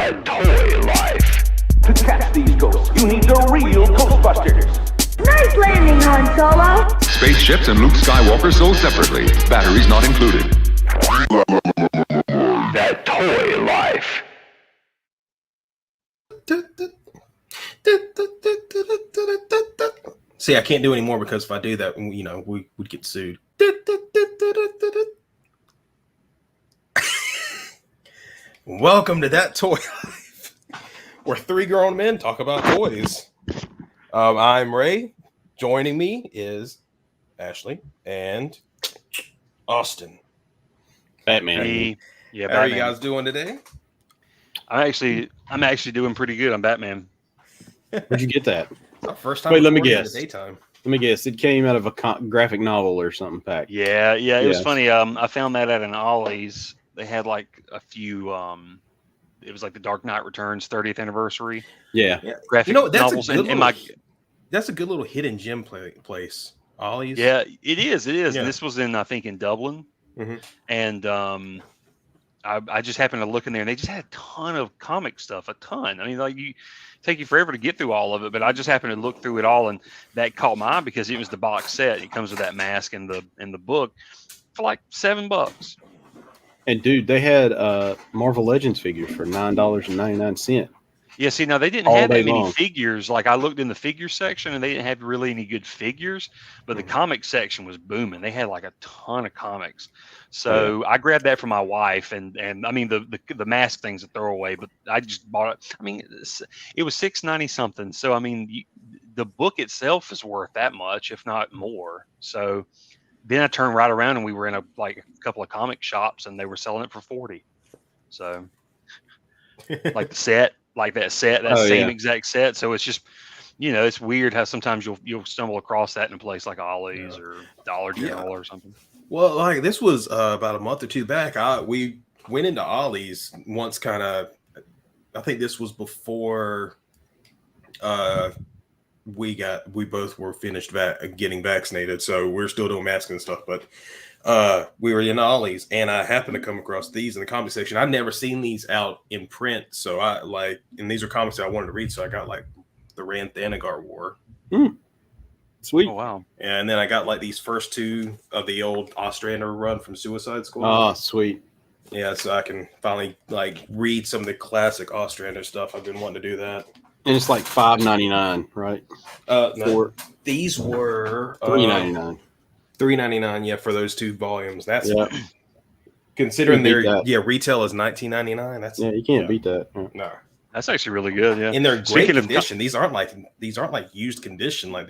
That toy life. To catch these ghosts, you need the real Ghostbusters. Nice landing, Han Solo. Spaceships and Luke Skywalker sold separately. Batteries not included. That toy life. See, I can't do any more because if I do that, we would get sued. Welcome to That Toy Life, where three grown men talk about toys. I'm Ray. Joining me is Ashley and Austin. Batman. Hey, yeah, How are you Batman. guys doing today? I'm actually doing pretty good. I'm Batman. Where'd you get that? It's our first time. Wait, let me recording in guess. the daytime. Let me guess. It came out of a graphic novel or something pack. Yeah, it was Yeah. funny. I found that at an Ollie's. They had like a few. It was like the Dark Knight Returns 30th anniversary Yeah. graphic That's novels. a good and my that's a good little hidden gem place. Ollie's. yeah, it is. Yeah. And this was I think in Dublin, Mhm. and I just happened to look in there, and they just had a ton of comic stuff. A ton. I mean, like take you forever to get through all of it, but I just happened to look through it all, and that caught my eye because it was the box set. It comes with that mask and the book for like $7. And dude, they had Marvel Legends figures for $9.99. Yeah, see, now they didn't All have day that many long. figures. Like I looked in the figure section, and they didn't have really any good figures. But the comic section was booming. They had like a ton of comics. So I grabbed that for my wife, and I mean the mask thing's a throwaway, but I just bought it. I mean, it was $6.90 something. So I mean, the book itself is worth that much, if not more. So then I turned right around, and we were in a couple of comic shops, and they were selling it for $40. So like the set. Like that set, that same exact set. So it's just, it's weird how sometimes you'll stumble across that in a place like Ollie's or Dollar General or something. Well, like this was about a month or two back. We went into Ollie's once, kind of. I think this was before we both were finished getting vaccinated, so we're still doing masks and stuff. But we were in Ollie's, and I happened to come across these in the comic section. I'd never seen these out in print, so and these are comics that I wanted to read, so I got like the Rand Thanagar War. Sweet. Oh wow! And then I got like these first two of the old Ostrander run from Suicide Squad. Oh, sweet. Yeah, so I can finally like read some of the classic Ostrander stuff. I've been wanting to do that. And it's like $5.99, right? No, these were $3.99. $3.99. Yeah, for those two volumes. That's Yeah. considering You can't beat their that. retail is $19.99. That's Yeah, you can't beat that. Yeah. no. That's actually really good. Yeah. In their great Speaking of condition, these aren't like used condition. Like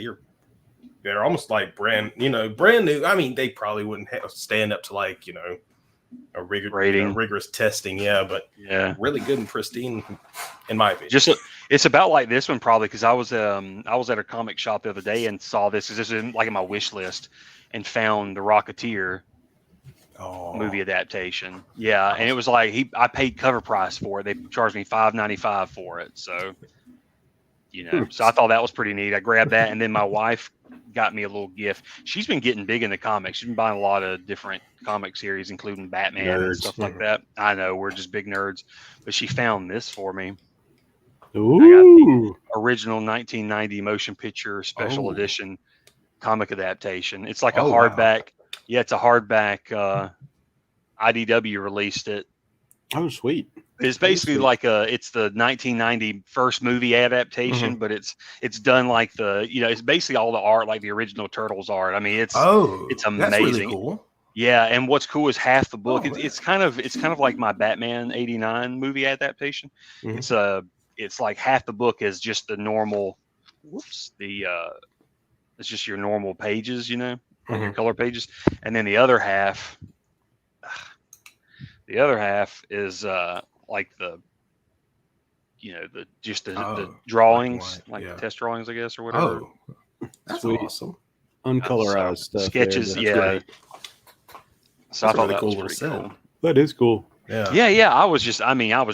they're almost like brand new. I mean, they probably wouldn't stand up to like a Rating. rigorous testing. Yeah, but Yeah. really good and pristine, in my opinion. Just it's about like this one probably because I was at a comic shop the other day and saw this. This is in my wish list, and found the Rocketeer movie adaptation. Yeah, and it was like I paid cover price for it. They charged me $5.95 for it. So so I thought that was pretty neat. I grabbed that, and then my wife got me a little gift. She's been getting big into comics. She's been buying a lot of different comic series, including Batman and Nerds. stuff like that. I know we're just big nerds, but she found this for me. Ooh. Original 1990 motion picture special edition comic adaptation. It's like a Oh, hardback. Wow. Yeah, it's a hardback. IDW released it. Oh, sweet. It's basically like it's the 1990 first movie adaptation, but it's done like it's basically all the art like the original Turtles art. I mean, it's amazing. That's really cool. Yeah, and what's cool is half the book. Oh, It's kind of like my Batman '89 movie adaptation. Mhm. It's like half the book is just the normal. It's just your normal pages, your color pages, and then the other half is like the drawings, the test drawings, I guess, or whatever. Oh, that's Sweet. awesome. Uncolorized stuff. Sketches, there. That's great. So I That's thought really that cool was what it pretty said. cool. That is cool. Yeah. Yeah. I was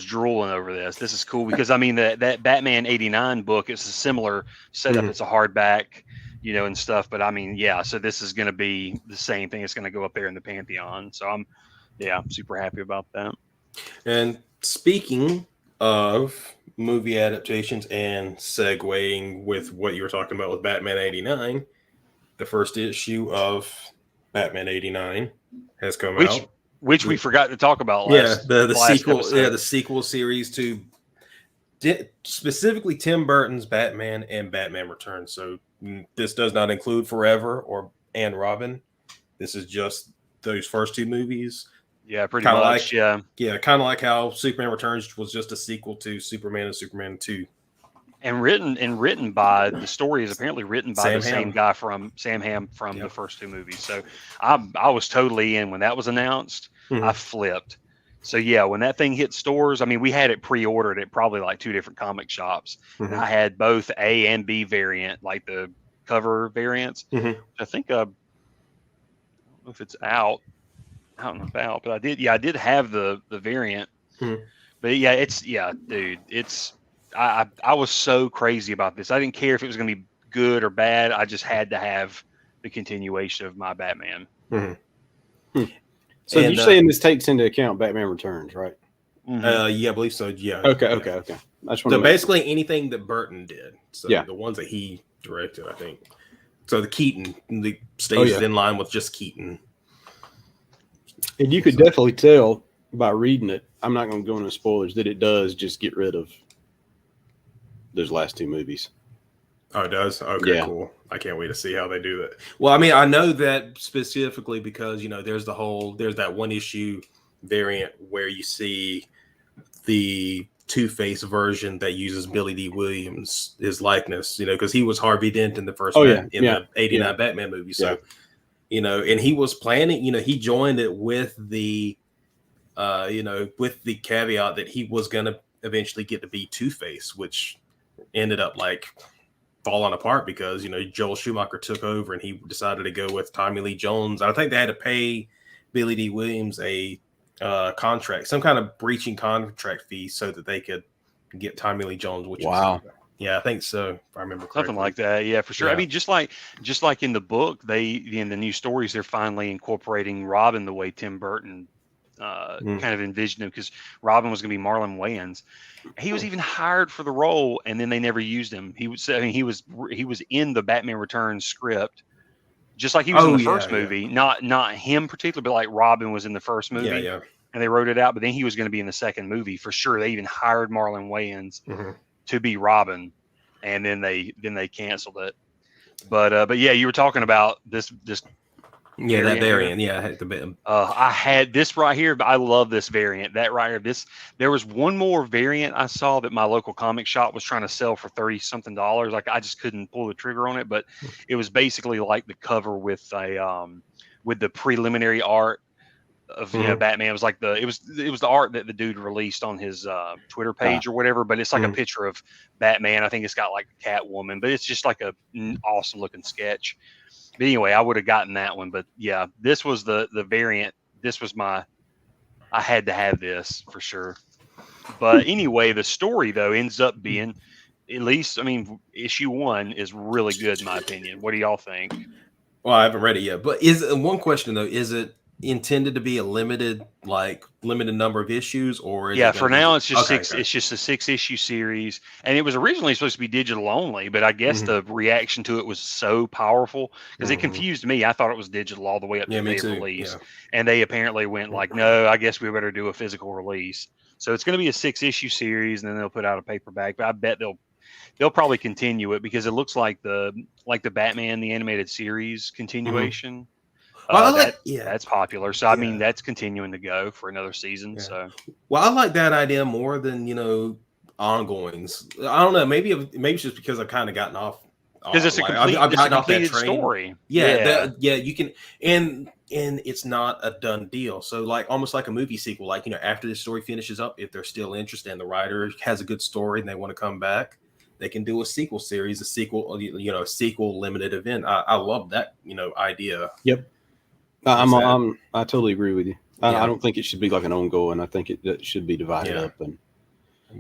drooling over this. This is cool because that Batman '89 book is a similar setup. It's a hardback, and stuff. But I mean, yeah. So this is going to be the same thing. It's going to go up there in the Pantheon. So I'm super happy about that. And speaking of movie adaptations and segueing with what you were talking about with Batman 89, the first issue of Batman 89 has come out. Which we forgot to talk about Yeah, last. the last sequel. episode. Yeah, the sequel series to specifically Tim Burton's Batman and Batman Returns. So this does not include Forever or and Robin. This is just those first two movies. Yeah, pretty Kinda much. like- Yeah. Yeah, kind of like how Superman Returns was just a sequel to Superman and Superman 2. And written by the story is apparently written by Sam the same Hamm. guy from Sam Hamm from Yep. the first two movies. So I was totally in when that was announced. Mhm. I flipped. So yeah, when that thing hit stores, I mean, we had it pre-ordered at probably like 2 different comic shops. Mhm. I had both A and B variant, like the cover variants. Mhm. I think I don't know if it's out and about, but I did have the variant. Mhm. But yeah, dude, I was so crazy about this. I didn't care if it was going to be good or bad. I just had to have the continuation of my Batman. So And, you're saying this takes into account Batman Returns, right? Mhm. Yeah, I believe so. Yeah. Okay. Yeah. I just want So to basically anything that Burton did. So Yeah. the ones that he directed, I think. So the Keaton stays yeah. in line with just Keaton. and you could definitely tell by reading it. I'm not going to go into spoilers that it does just get rid of those last two movies. Oh, it does? Okay, Yeah. cool. I can't wait to see how they do that. Well, I mean, I know that specifically because, there's that one issue variant where you see the Two-Face version that uses Billy D. Williams, his likeness, because he was Harvey Dent in the first the 89 Batman movie. So, and he was planning, he joined it with the, with the caveat that he was going to eventually get to be Two-Face, which ended up like falling apart because Joel Schumacher took over and he decided to go with Tommy Lee Jones. I think they had to pay Billy D. Williams a contract, some kind of breaching contract fee, so that they could get Tommy Lee Jones. Which Wow. I think so. If I remember correctly. Something like that, yeah, for sure. I Yeah. mean, just like in the book, they in the new stories, they're finally incorporating Robin the way Tim Burton kind of envisioned him, because Robin was going to be Marlon Wayans. He was even hired for the role, and then they never used him. He was in the Batman Returns script, just like he was in the first movie. Not him particularly, but like Robin was in the first movie. Yeah. And they wrote it out, but then he was going to be in the second movie for sure. They even hired Marlon Wayans to be Robin, and then they canceled it. But yeah, you were talking about this Yeah, that variant. Yeah, I had the bit. I had this right here, but I love this variant. That right here. There was one more variant I saw that my local comic shop was trying to sell for $30-something. Like I just couldn't pull the trigger on it, but it was basically like the cover with with the preliminary art of Batman. It was like it was the art that the dude released on his Twitter page or whatever. But it's like a picture of Batman. I think it's got like Catwoman, but it's just like an awesome looking sketch. But anyway, I would have gotten that one. But yeah, this was the variant. This was I had to have this for sure. But anyway, the story though ends up being, at least, I mean, issue 1 is really good in my opinion. What do y'all think? Well, I haven't read it yet, but one question though, is it intended to be a limited number of issues, or is For now it's just six. Okay. It's just a 6-issue series, and it was originally supposed to be digital only, but I guess the reaction to it was so powerful because it confused me. I thought it was digital all the way up to me the too. release, and they apparently went like, no, I guess we better do a physical release. So it's going to be a 6-issue series, and then they'll put out a paperback. But I bet they'll probably continue it because it looks like the Batman the animated series continuation. That's popular. So I mean, that's continuing to go for another season. Yeah. So Well, I like that idea more than ongoings. I don't know. Maybe it's just because I've kind of gotten off because it's a complete, I've it's a gotten off that completed train. story. You can, and it's not a done deal. So like almost like a movie sequel. Like after the story finishes up, if they're still interested and the writer has a good story and they want to come back, they can do a sequel series, a sequel limited event. I love that idea. Yep. I totally agree with you. I don't think it should be like an ongoing. I think it should be divided up. And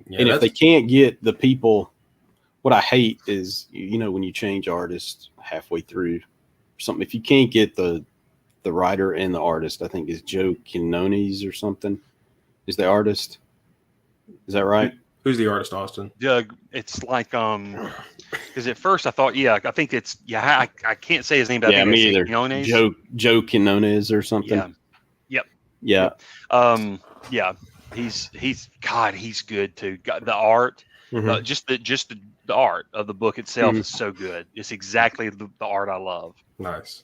if they can't get the people, what I hate is when you change artists halfway through something. If you can't get the writer and the artist, I think is Joe Quinones or something is the artist. Is that right? Who's the artist, Austin? Doug, it's like because at first I thought, I think it's I can't say his name, but I think me it's either. Quinones. Joe Quinones or something. Yeah. Yeah. Yeah. He's God, he's good too. The art, just the art of the book itself is so good. It's exactly the art I love. Nice.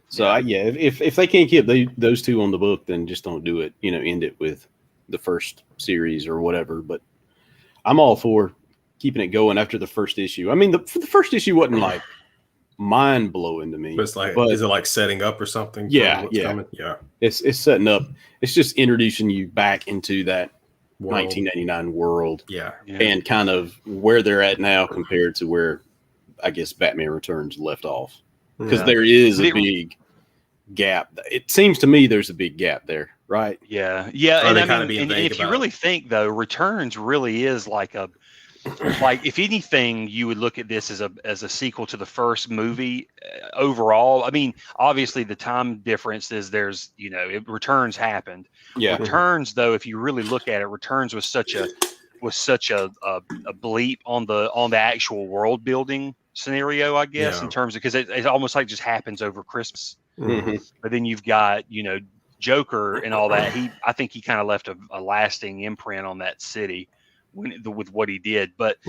So if they can't get those two on the book, then just don't do it. End it with the first series or whatever. But I'm all for keeping it going after the first issue. I mean, the first issue wasn't like mind blowing to me. But it's like, is it like setting up or something? Yeah, coming? Yeah. It's setting up. It's just introducing you back into that World. 1989 world. Yeah. And kind of where they're at now compared to where I guess Batman Returns left off. Because there is a big gap. It seems to me there's a big gap there, right? Yeah. And if you really think though, Returns really is like if anything, you would look at this as a sequel to the first movie overall. I mean, obviously the time difference is Returns happened. Yeah. Returns though, if you really look at it, Returns was such a bleep on the actual world building scenario, I guess, in terms of, because it almost like just happens over Christmas. But then you've got Joker and all that. I think he kind of left a lasting imprint on that city with what he did. But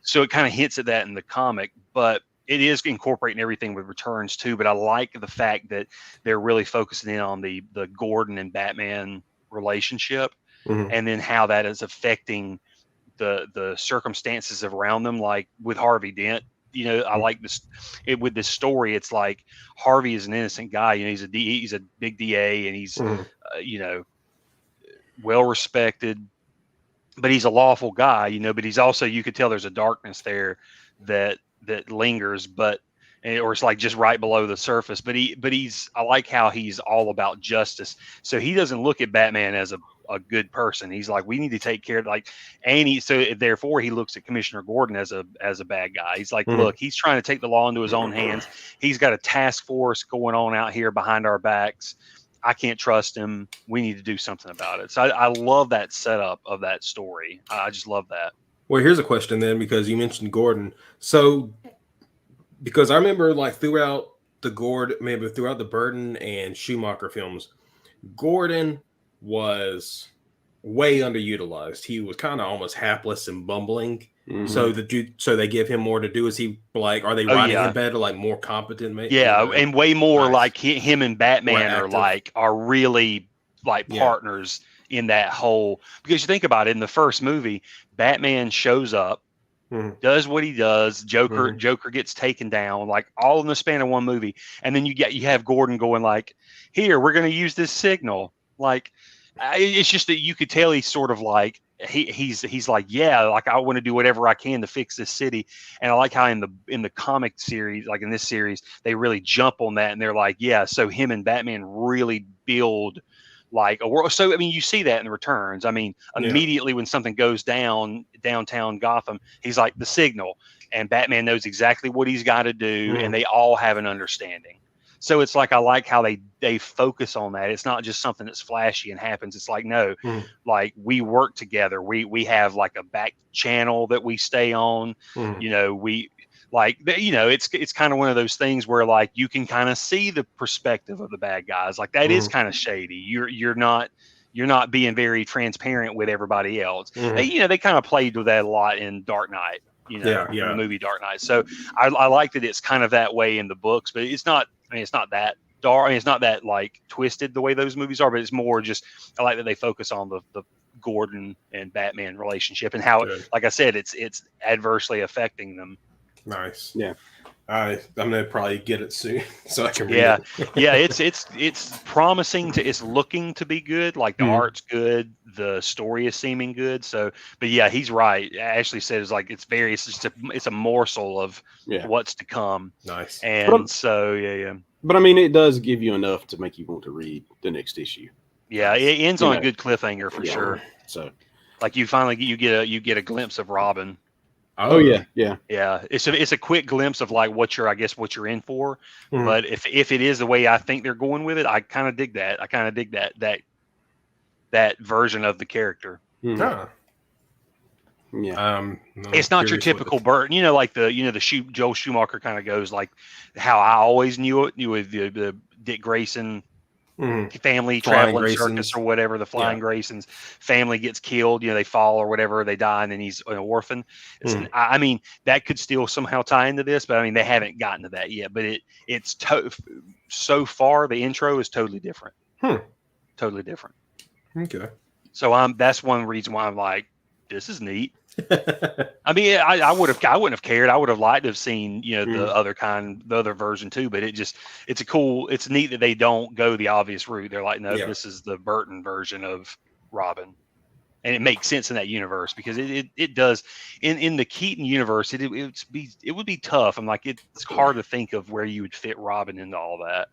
so it kind of hints at that in the comic, but it is incorporating everything with Returns too. But I like the fact that they're really focusing in on the Gordon and Batman relationship, and then how that is affecting the circumstances around them, like with Harvey Dent. I like this with this story. It's like Harvey is an innocent guy. He's a big DA, and he's well respected, but he's a lawful guy. But he's also, you could tell there's a darkness there that lingers, or it's like just right below the surface. But I like how he's all about justice. So he doesn't look at Batman as a good person. He's like, we need to take care of so therefore he looks at Commissioner Gordon as a bad guy. He's like, look, he's trying to take the law into his own hands. He's got a task force going on out here behind our backs. I can't trust him. We need to do something about it. So I love that setup of that story. I just love that. Well, here's a question then, because you mentioned Gordon. So, because I remember throughout the Burton and Schumacher films, Gordon was way underutilized. He was kind of almost hapless and bumbling. So they give him more to do. Is he are they writing him better, more competent? And way more like him and Batman are really partners in that whole, because you think about it, in the first movie, Batman shows up, does what he does, Joker gets taken down, all in the span of one movie, and then you have Gordon going here, we're going to use this signal. It's just that you could tell he's sort of he's like, I want to do whatever I can to fix this city. And I like how in the comic series, in this series, they really jump on that, and they're like, so him and Batman really build a world. So I mean, you see that in the Returns. I mean, immediately when something goes down downtown Gotham, he's like, the signal, and Batman knows exactly what he's got to do, and they all have an understanding. So it's I like how they focus on that. It's not just something that's flashy and happens. It's no, we work together. We have a back channel that we stay on. It's kind of one of those things where you can kind of see the perspective of the bad guys. That is kind of shady. You're not being very transparent with everybody else. They kind of played with that a lot in Dark Knight. In the movie Dark Knight. So I like that it's kind of that way in the books, but it's not. I mean, it's not that dark. I mean, it's not that twisted the way those movies are, but it's more just, I like that they focus on the Gordon and Batman relationship and how, like I said, it's adversely affecting them. Nice. Yeah. I'm gonna probably get it soon so I can read it. It's promising it's looking to be good. The art's good, the story is seeming good. So, but he's right. Ashley says it's a morsel of what's to come. Nice. And But I mean, it does give you enough to make you want to read the next issue. Yeah, it ends on a good cliffhanger for sure. So, you finally you get a glimpse of Robin. Oh yeah. It's a quick glimpse of what you're in for. But if it is the way I think they're going with it, I kind of dig that. I kind of dig that version of the character. Yeah, Yeah. It's not your curious typical Burton, like Joel Schumacher kind of goes like how I always knew it, with the Dick Grayson family Flying traveling Graysons. circus or whatever. The Flying Graysons family gets killed, they fall or whatever, they die, and then he's an orphan. I mean, that could still somehow tie into this, but I mean, they haven't gotten to that yet. But it's so far the intro is totally different. Totally different. Okay. So that's one reason why I'm like, this is neat. I mean, I wouldn't have cared. I would have liked to have seen, the other version too. But it's neat that they don't go the obvious route. They're like, no, this is the Burton version of Robin, and it makes sense in that universe because it does. In the Keaton universe, it would be tough. I'm like, it's hard to think of where you would fit Robin into all that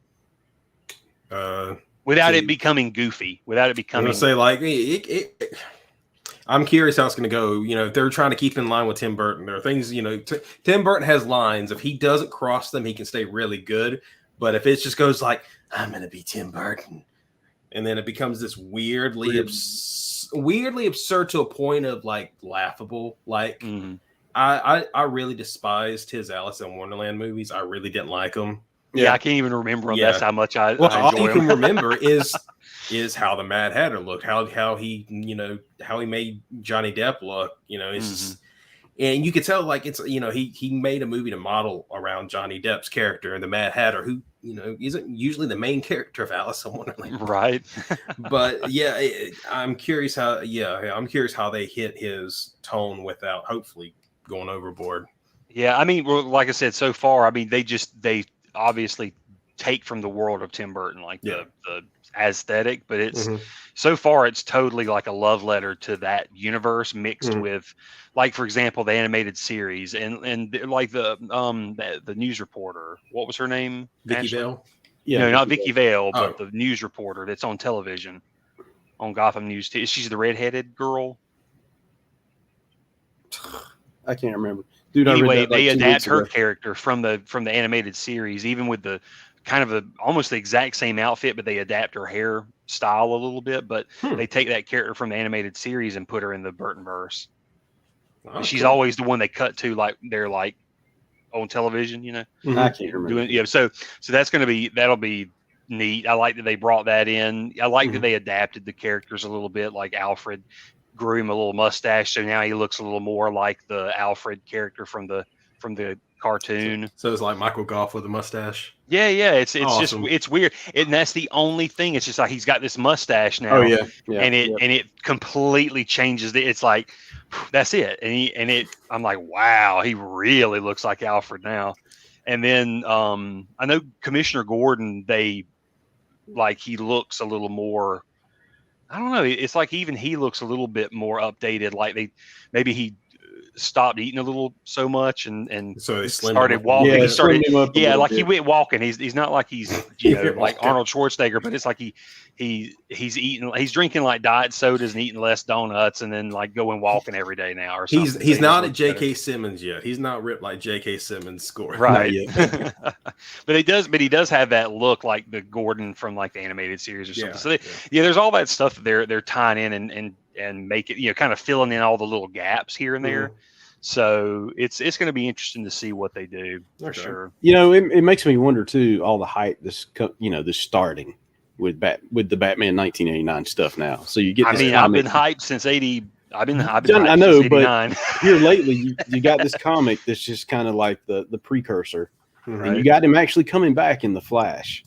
without it becoming goofy. Without it becoming. I'm gonna say I'm curious how it's going to go. If they're trying to keep in line with Tim Burton, there are things, Tim Burton has lines. If he doesn't cross them, he can stay really good. But if it just goes like, I'm going to be Tim Burton, and then it becomes this weirdly absurd to a point of like laughable. Like I really despised his Alice in Wonderland movies. I really didn't like them. Yeah, I can't even remember them. That's how much I all enjoy you can them. remember is how the Mad Hatter looked, how he how he made Johnny Depp look. It's just, and you could tell like it's he made a movie to model around Johnny Depp's character and the Mad Hatter, who isn't usually the main character of Alice in Wonderland, right? But I'm curious how they hit his tone without hopefully going overboard. Yeah, I mean, like I said, so far, I mean, they obviously take from the world of Tim Burton, like the aesthetic, but it's so far it's totally like a love letter to that universe mixed with, like, for example, the animated series and like the news reporter. What was her name? Vicky Vale. Yeah, no, not Vicky Vale, but the news reporter that's on television on Gotham News. She's the redheaded girl. I can't remember. Dude, anyway, they adapt her character from the animated series, even with the kind of almost the exact same outfit, but they adapt her hair style a little bit. But they take that character from the animated series and put her in the Burtonverse. Oh, she's always the one they cut to, like they're like on television, I can't remember. So that'll be neat. I like that they brought that in. I like that they adapted the characters a little bit, like Alfred grew him a little mustache, so now he looks a little more like the Alfred character from the cartoon. So it's like Michael Goff with a mustache. Yeah, it's awesome. Just it's weird, and that's the only thing. It's just like he's got this mustache now. Oh yeah. And it completely changes. It's like that's it, and I'm like, wow, he really looks like Alfred now. And then I know Commissioner Gordon, he looks a little more. I don't know. It's like even he looks a little bit more updated. Like maybe he stopped eating a little so much and so they started walking. Yeah, he went walking. He's not like he's like Arnold Schwarzenegger, but it's like he's eating, he's drinking like diet sodas and eating less donuts, and then like going walking every day now or something. He's not at J.K. Simmons yet. He's not ripped like J.K. Simmons scoring. Right. But he does have that look like the Gordon from like the animated series or something. So there's all that stuff that they're tying in and make it, kind of filling in all the little gaps here and there. So it's going to be interesting to see what they do for sure. It makes me wonder too, all the hype this starting with the Batman 1989 stuff now. So you get. I've been hyped since 80. I've been hyped. I know, since 89. But here lately, you got this comic that's just kind of like the precursor, and you got him actually coming back in the Flash.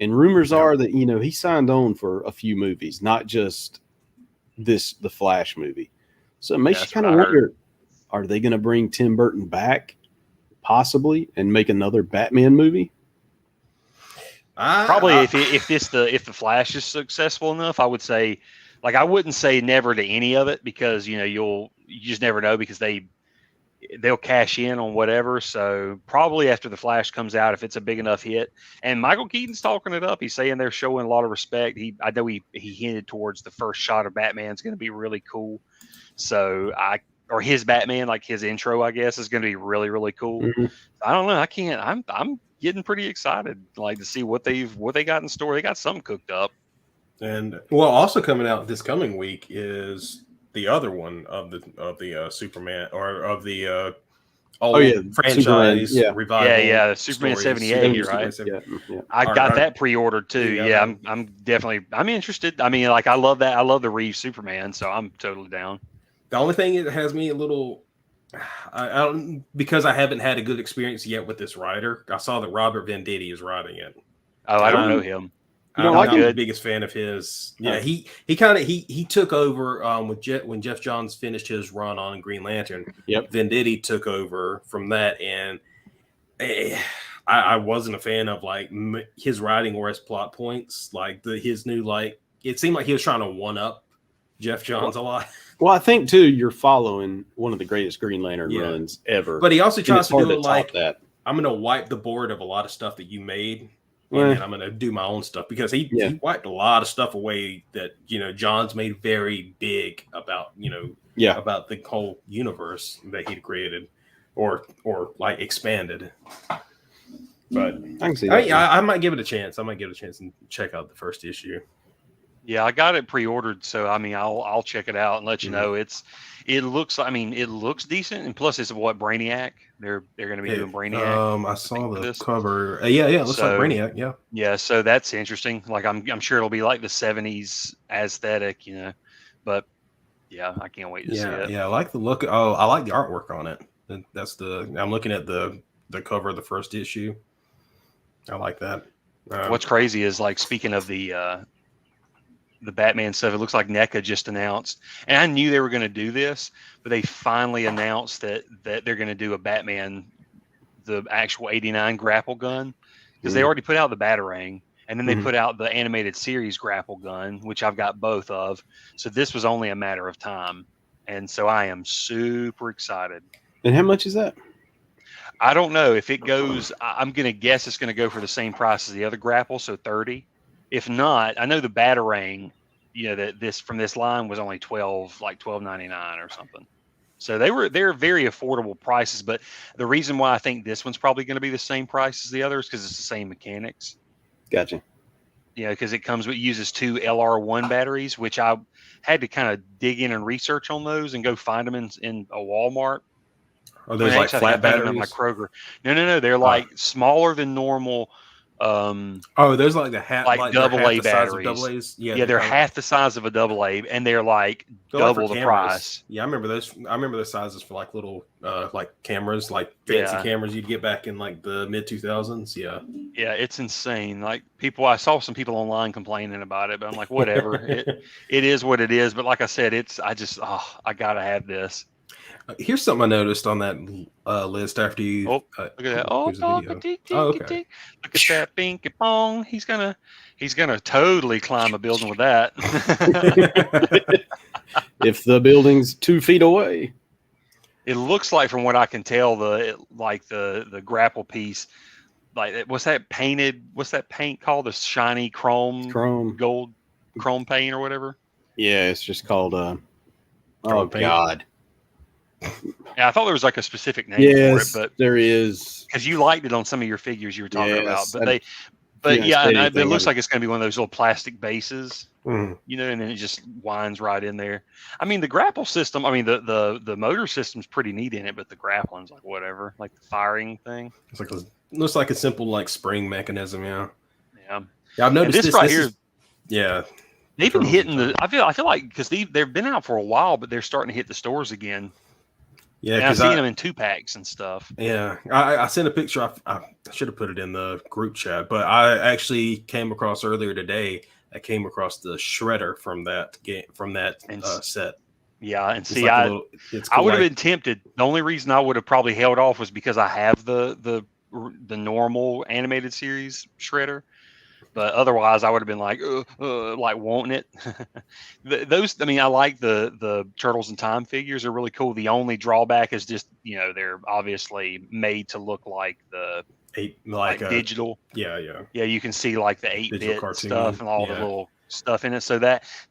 And rumors are that he signed on for a few movies, not just the Flash movie. So it makes you kind of wonder: are they going to bring Tim Burton back, possibly, and make another Batman movie? Probably if the Flash is successful enough, I would say, like, I wouldn't say never to any of it, because you just never know, because they'll cash in on whatever. So probably after the Flash comes out, if it's a big enough hit, and Michael Keaton's talking it up, he's saying they're showing a lot of respect. I know he hinted towards the first shot of Batman's going to be really cool. So or his Batman, like his intro, I guess, is going to be really, really cool. I don't know. I'm getting pretty excited, like, to see what they got in store. They got something cooked up. And also coming out this coming week is the other one of the Superman or of the old franchise revival. Yeah, Superman stories. 78, right? Yeah. I got Or- that pre-ordered too. Yeah, I'm definitely interested. I mean, like I love that. I love the Reeves Superman, so I'm totally down. The only thing it has me a little, I don't, because I haven't had a good experience yet with this writer. I saw that Robert Venditti is writing it. Oh, I don't know him. You don't I'm like not him? the biggest fan of his. Yeah, he kind of he took over when Jeff Johns finished his run on Green Lantern. Yep. Venditti took over from that, and I wasn't a fan of like his writing or his plot points. Like his new it seemed like he was trying to one up Jeff Johns a lot. Well, I think too, you're following one of the greatest Green Lantern runs ever. But he also tries to do it like like I'm going to wipe the board of a lot of stuff that you made. And then I'm going to do my own stuff because he wiped a lot of stuff away that, Johns made very big about, about the whole universe that he'd created or like expanded. But I can see that. I might give it a chance. I might give it a chance and check out the first issue. Yeah, I got it pre-ordered, so I mean, I'll check it out and let you know. It looks decent, and plus it's what Brainiac. They're going to be doing Brainiac. I saw the cover. It looks like Brainiac. Yeah. Yeah, so that's interesting. Like I'm sure it'll be like the 70s aesthetic, But yeah, I can't wait to see it. Yeah, I like the look. Oh, I like the artwork on it. I'm looking at the cover of the first issue. I like that. What's crazy is like speaking of the Batman stuff, it looks like NECA just announced, and I knew they were going to do this, but they finally announced that they're going to do a Batman, the actual 89 grapple gun, because they already put out the Batarang, and then they put out the animated series grapple gun, which I've got both of. So this was only a matter of time, and so I am super excited. And how much is that? I don't know if it goes. I'm going to guess it's going to go for the same price as the other grapple, so 30. If not, I know the Batarang, that this from this line was only $12.99 or something. So they're very affordable prices. But the reason why I think this one's probably going to be the same price as the others because it's the same mechanics. Gotcha. Because it uses 2 LR1 batteries, which I had to kind of dig in and research on those and go find them in a Walmart. Are those like flat batteries? My Kroger. No. They're like smaller than normal. There's like the half, like double A batteries. Double A's. Yeah, they're half the size of a double A, and they're like double the price. Yeah, I remember those. I remember the sizes for like little, like cameras, like fancy cameras you'd get back in like the mid 2000s. Yeah. Yeah, it's insane. Like I saw some people online complaining about it, but I'm like, whatever. it is what it is. But like I said, I gotta have this. Here's something I noticed on that list after you. Look at that! Oh, okay. Look at that, binky bong. He's gonna totally climb a building with that. If the building's 2 feet away, it looks like, from what I can tell, the grapple piece. Like, what's that paint called? The shiny gold chrome paint or whatever. Yeah, it's just called. Paint. God. Yeah, I thought there was like a specific name for it, but there is, because you liked it on some of your figures you were talking about. But it looks like it's going to be one of those little plastic bases, and then it just winds right in there. I mean, the grapple system. I mean, the motor system's pretty neat in it, but the grappling's like whatever, like the firing thing. It's like looks like a simple like spring mechanism. Yeah. Yeah. I've noticed this right here. Yeah. They've been hitting the. I feel like because they've been out for a while, but they're starting to hit the stores again. Yeah, I've seen them in 2-packs and stuff. Yeah, I sent a picture. I should have put it in the group chat, but I actually came across earlier today. I came across the shredder from that game, set. Yeah, and see, I would have been tempted. The only reason I would have probably held off was because I have the normal animated series shredder. But otherwise, I would have been like wanting it. I like the Turtles in Time figures are really cool. The only drawback is just, they're obviously made to look like the digital. Yeah. You can see like the 8-bit stuff and all the little stuff in it. So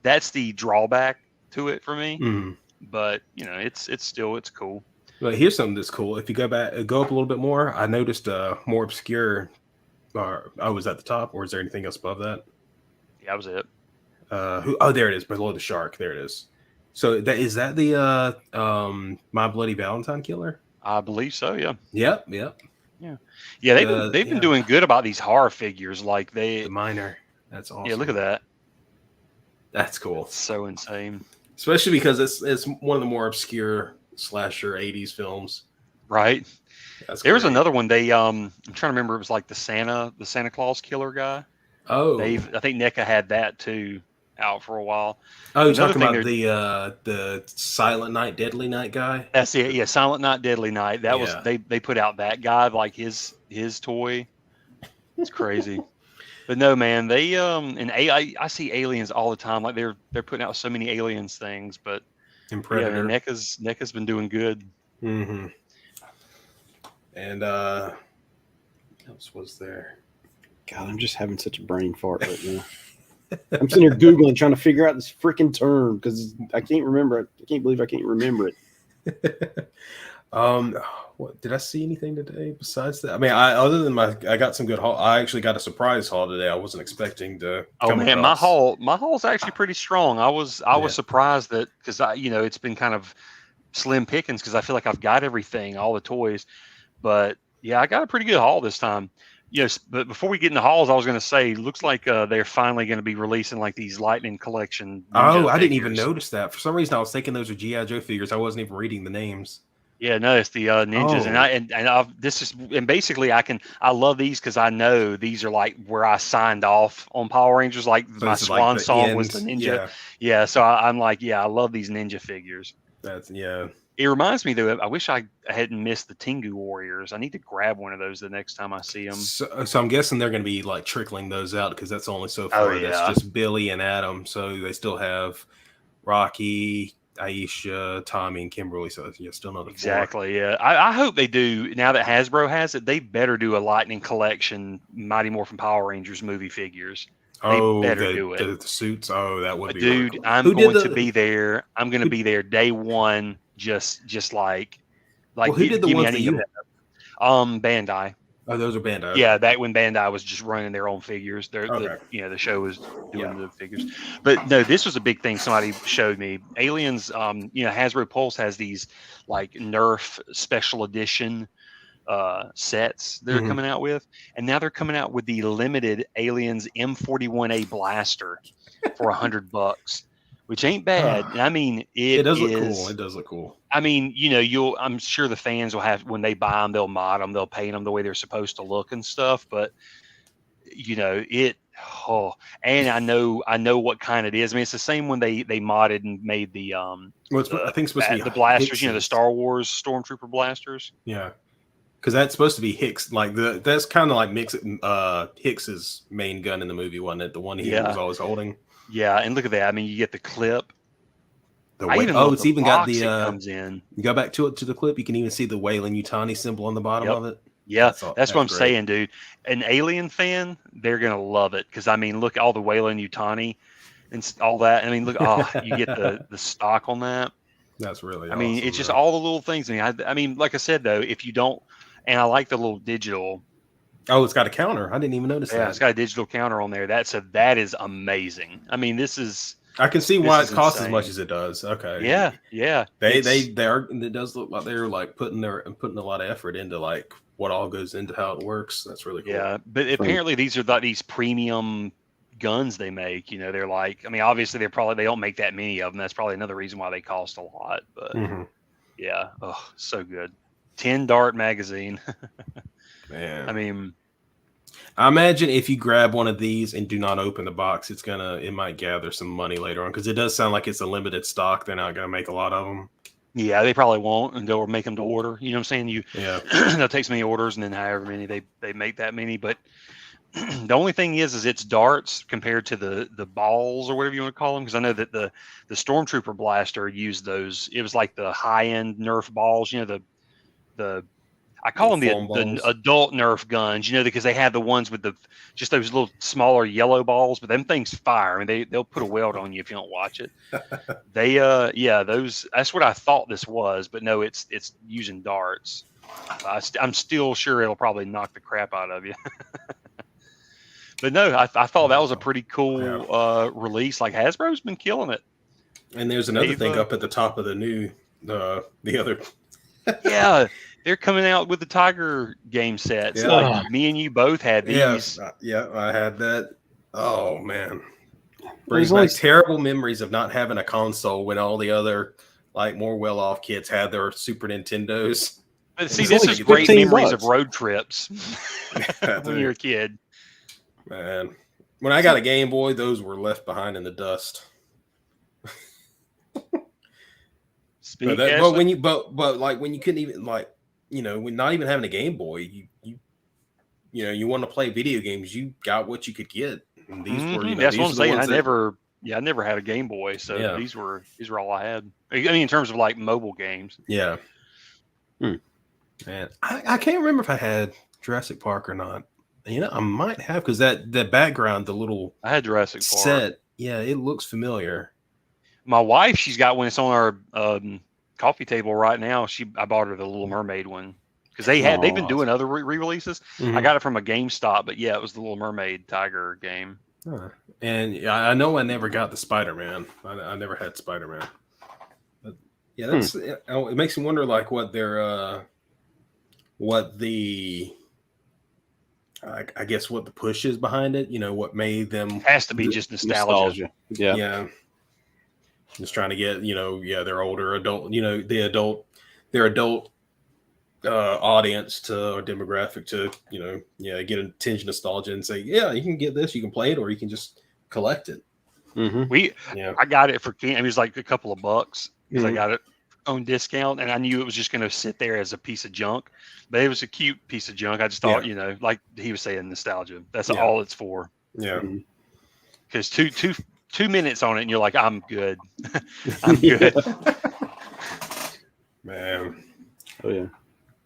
that's the drawback to it for me. Mm-hmm. But it's cool. But here's something that's cool. If you go up a little bit more, I noticed more obscure. Was at the top, or is there anything else above that? Yeah, that was it. There it is, below the shark. There it is. So that the My Bloody Valentine killer? I believe so. Yeah. Yep. Yep. Yeah. They've been doing good about these horror figures. Like The Miner. That's awesome. Yeah. Look at that. That's cool. It's so insane. Especially because it's one of the more obscure slasher 80s films. Right. There was another one. They I'm trying to remember. It was like the Santa Claus killer guy. Oh. I think NECA had that too out for a while. Oh, you're talking about the Silent Night, Deadly Night guy? That's it. Yeah, Silent Night, Deadly Night. That was they put out that guy, like his toy. It's crazy. But no, man, they I see Aliens all the time. Like they're putting out so many Aliens things, but And Predator. Yeah, NECA's been doing good. Mm-hmm. And what else was there? God, I'm just having such a brain fart right now. I'm sitting here Googling, trying to figure out this freaking term because I can't remember it. I can't believe I can't remember it. What did I see anything today besides that? I mean, I got some good haul. I actually got a surprise haul today. I wasn't expecting to. Oh man, my haul's actually pretty strong. I was surprised that because it's been kind of slim pickings because I feel like I've got everything, all the toys, but yeah, I got a pretty good haul this time. Yes, but before we get into hauls, I was going to say, looks like they're finally going to be releasing like these Lightning Collection. Oh, I didn't even notice that. For some reason, I was thinking those are GI Joe figures. I wasn't even reading the names. Yeah, no, it's the ninjas, and basically I love these because I know these are like where I signed off on Power Rangers. Like So my this is swan the song end. was the ninja. Yeah, Yeah, so I'm like, yeah, I love these ninja figures. yeah. It reminds me though, I wish I hadn't missed the Tengu Warriors. I need to grab one of those the next time I see them. So I'm guessing they're going to be like trickling those out because that's only so far. yeah. That's just Billy and Adam. So they still have Rocky, Aisha, Tommy, and Kimberly. So yeah, still another Exactly. Yeah, I hope they do. Now that Hasbro has it, they better do a Lightning Collection Mighty Morphin Power Rangers movie figures. Oh, better do it. The suits. Oh, that would be Dude, really cool. I'm Who did going to be there. I'm going to be there day one. Just like Well, who did the give me ones that any- you had? Bandai. Oh, those are Bandai. Yeah, back when Bandai was just running their own figures. Okay. The show was doing the figures. But no, this was a big thing somebody showed me. Aliens, Hasbro Pulse has these like Nerf special edition sets they're coming out with. And now they're coming out with the limited Aliens M41A blaster for $100, which ain't bad. I mean, it does look cool. It does look cool. I mean, I'm sure the fans will have, when they buy them, they'll mod them, they'll paint them the way they're supposed to look and stuff. But and I know what kind it is. I mean, it's the same when they modded and made the I think it's supposed to be the blasters. Hicks's. The Star Wars Stormtrooper blasters. Yeah, because that's supposed to be Hicks. Like that's kind of like Hicks's main gun in the movie, wasn't it? The one he was always holding. Yeah, and look at that. I mean, you get the clip. It's even got the comes in. You go back to the clip, you can even see the Weyland Yutani symbol on the bottom of it. Yeah, that's what I'm great. saying, dude. An Alien fan, they're gonna love it because I mean, look at all the Weyland Yutani and all that. I mean, look, you get the stock on that. That's really. I mean, it's just all the little things. I mean, like I said though, if you don't, and I like the little digital. Oh, it's got a counter. I didn't even notice that. Yeah, it's got a digital counter on there. That is amazing. I mean, this is. I can see why it costs as insane. much as it does. Okay. Yeah. It does look like they're like putting a lot of effort into like what all goes into how it works. That's really cool. Yeah, but apparently these are these premium guns they make. They're like, I mean, obviously they don't make that many of them. That's probably another reason why they cost a lot. But yeah, so good. 10 dart magazine. Man, I mean, I imagine if you grab one of these and do not open the box, it might gather some money later on because it does sound like it's a limited stock. They're not gonna make a lot of them. Yeah, they probably won't, and they'll make them to order. You know what I'm saying? They'll take so many orders, and then however many they make that many. But the only thing is it's darts compared to the balls or whatever you want to call them. Because I know that the Stormtrooper blaster used those. It was like the high end Nerf balls. The I call them the adult Nerf guns, because they have the ones with just those little smaller yellow balls, but them things fire. I mean, they'll put a weld on you if you don't watch it. That's what I thought this was, but no, it's using darts. I'm still sure it'll probably knock the crap out of you. But no, I thought that was a pretty cool release. Like Hasbro's been killing it. And there's another thing Ava. up at the top of the new, the other. Yeah, they're coming out with the Tiger game sets. Yeah. Like me and you both had these. Yeah, I had that. Oh man, There's brings only- back terrible memories of not having a console when all the other like more well-off kids had their Super Nintendos. But see, It's this only is great 15 memories bucks. of road trips when you're a kid. Man, when I got a Game Boy, those were left behind in the dust. Speak, But Ashley. when you but like when you couldn't even like when not even having a Game Boy, you want to play video games, you got what you could get. And these were That's these what I'm are the saying. ones I never had a Game Boy, so Yeah. these were all I had. I mean, in terms of like mobile games. Yeah. Man, I can't remember if I had Jurassic Park or not. I might have because that background, the little I had Jurassic Park. set, yeah, it looks familiar. My wife, she's got one. It's on our coffee table right now. I bought her the Little Mermaid one because they've been doing other re-releases. I got it from a GameStop, but yeah, it was the Little Mermaid Tiger game. Huh. And I know I never got the Spider-Man. I never had Spider-Man. But yeah, that's it makes me wonder like what their what the I guess what the push is behind it. What made them Has to be just nostalgia. Yeah. yeah. Just trying to get, their older adult, their adult audience or demographic to, get a tinge of nostalgia and say, yeah, you can get this, you can play it, or you can just collect it. Mm-hmm. I got it for it was like a couple of bucks because I got it on discount, and I knew it was just going to sit there as a piece of junk, but it was a cute piece of junk. I just thought, like he was saying, nostalgia. That's all it's for. Yeah. Because 2 minutes on it, and you're like, I'm good. I'm good. Man. Oh yeah.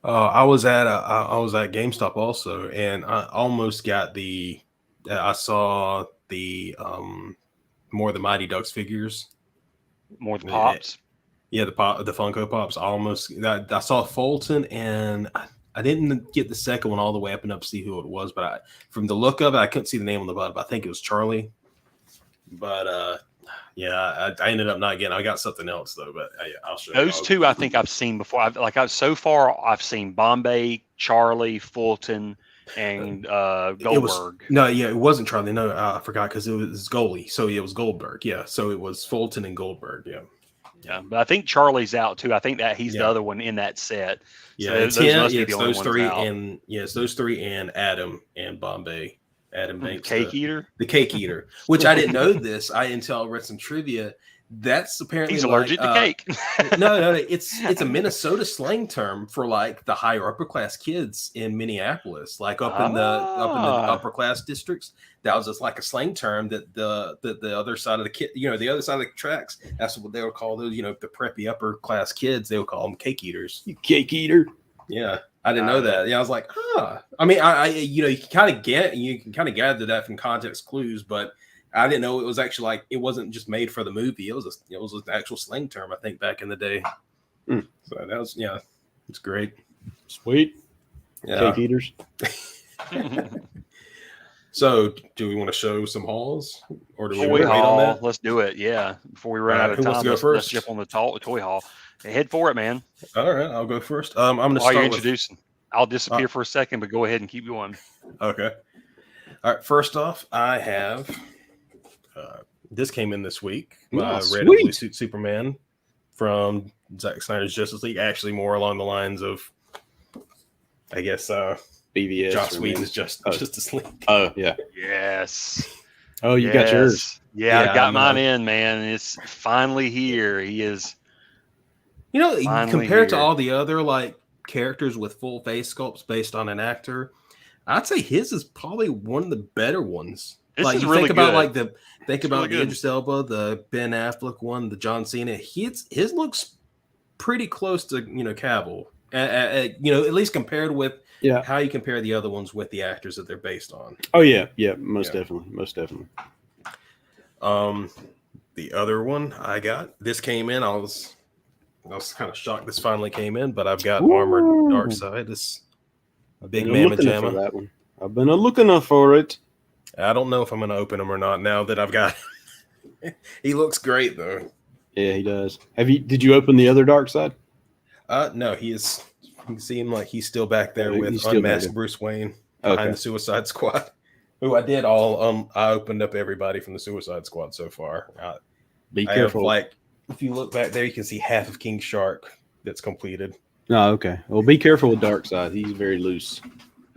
I was at GameStop also, and I almost got I saw the more of the Mighty Ducks figures. More the pops. Yeah, the Funko Pops. I saw Fulton, and I didn't get the second one all the way up and up to see who it was, but from the look of it, I couldn't see the name on the bottom. I think it was Charlie. But I ended up not getting. I got something else though, but I'll show Those you. two I think I've seen before. So far I've seen Bombay, Charlie, Fulton, and Goldberg. It wasn't Charlie. No, I forgot because it was goalie. So it was Goldberg. Yeah, so it was Fulton and Goldberg. Yeah. Yeah, but I think Charlie's out too. I think that he's the other one in that set. Yeah, So it's those three, out. and it's those three and Adam and Bombay. Adam Banks, Cake Eater. The Cake Eater, which I didn't know this. Until I read some trivia. That's apparently He's allergic to cake. No, it's a Minnesota slang term for like the higher upper class kids in Minneapolis, like up in the upper class districts. That was just like a slang term that the other side of the other side of the tracks. That's what they would call those, the preppy upper class kids. They would call them cake eaters. You cake eater. Yeah, I didn't know that. Yeah, I was like, I mean, you can kind of gather that from context clues, but I didn't know it was actually like it wasn't just made for the movie. It was an actual slang term, I think, back in the day. So that was it's great. Sweet. Yeah. Cake eaters. So, do we want to show some hauls, or do we Toy wait on Hall. that? Let's do it. Yeah, before we run out of who time, wants to go let's first? jump on the Toy Hall. Head for it, man. All right, I'll go first. I'm going to While you're start with. introducing, I'll disappear for a second, but go ahead and keep going. Okay. All right. First off, I have. This came in this week. Oh, Red and Blue sweet. Suit Superman from Zack Snyder's Justice League. Actually, more along the lines of, I guess, BVS. Joss Whedon's Justice League. Oh yeah. Yes. Oh, you got yours. Yeah, I Yeah, got I'm, mine in, man. It's finally here. He is. Finally Compared to here. all the other like characters with full face sculpts based on an actor, I'd say his is probably one of the better ones. This like is you really think about good. like the really good. Idris Elba, the Ben Affleck one, the John Cena. His looks pretty close to Cavill. At least compared with how you compare the other ones with the actors that they're based on. Oh yeah, most definitely. The other one I got, this came in. I was kind of shocked this finally came in, but I've got Armored Darkseid. This a big mamma For jamma. that one. I've been looking for it. I don't know if I'm going to open him or not now that I've got. He looks great though. Yeah, he does. Did you open the other Dark Side? No, he is. You can see him like he's still back there He's with still back unmasked there. Bruce Wayne behind the Suicide Squad. Who I did all. I opened up everybody from the Suicide Squad so far. Be I careful. have, like, if you look back there, you can see half of King Shark that's completed. No, okay. Well, be careful with Dark Side. He's very loose.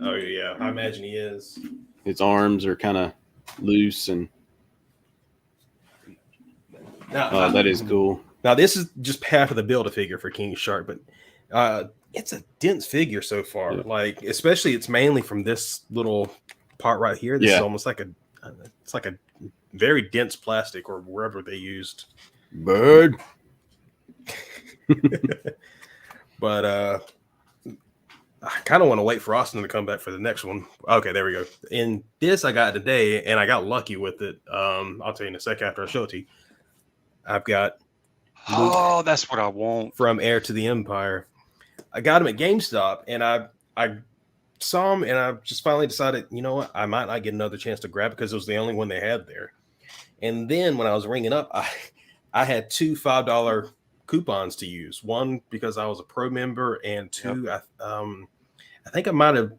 Oh yeah, I imagine he is. His arms are kind of loose, and Now, that is cool. Now this is just half of the build a figure for King Shark, but it's a dense figure so far. Yeah. Like, especially it's mainly from this little part right here. This is almost like it's like a very dense plastic or wherever they used. Bird. But I kind of want to wait for Austin to come back for the next one. Okay, there we go. In this I got today, and I got lucky with it. I'll tell you in a sec after I show it to you. I've got Oh, that's what I want. from Heir to the Empire. I got him at GameStop, and I saw him, and I just finally decided, you know what, I might not get another chance to grab it because it was the only one they had there. And then when I was ringing up, I had two $5 coupons to use. One because I was a pro member, and two, I think I might have